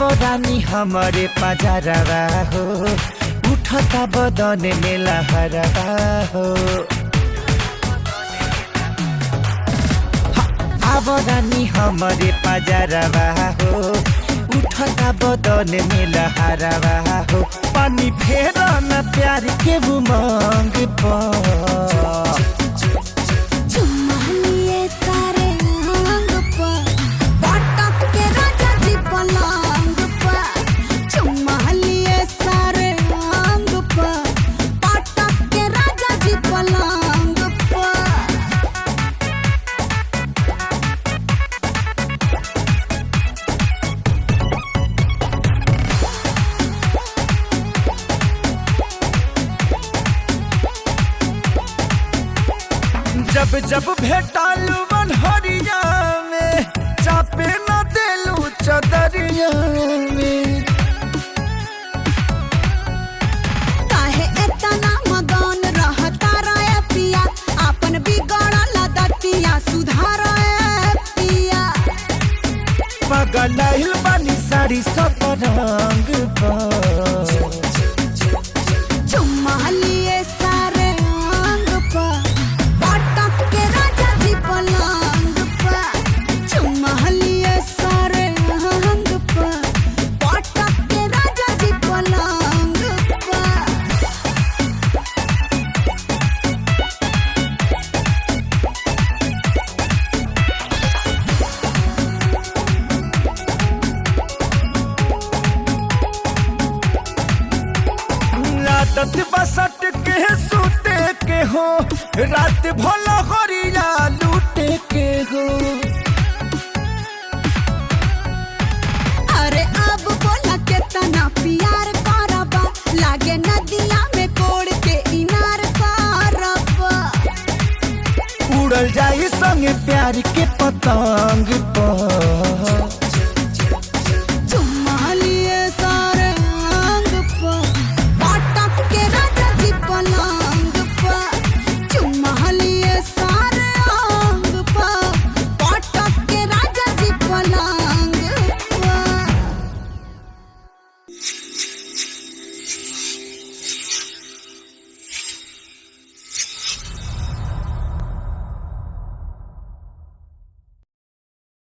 अब रानी हमारे पजारवा हो, उठता बदन में लहरवा हो। अब रानी हमारे पजारवा हो, उठता बदन में लहरवा हो। पानी फेरा न प्यार के उमंग पर, जब जब भेटालू बनहरिया में, चापे न देलू चदरिया में। काहे इतना मगन रहता रे पिया, अपन बिगड़ल दतिया सुधार पिया। पगलाइल बानी साड़ी सब रंग पर, चुम्मा लिए सारे अंग पर, पटक के राजा जी पलंग पर। चुम्मा लिए सारे अंग पर, पटक के राजा जी पलंग पर। आदत बसट के सूते के हो, रात भला हरिया लूटे के हो।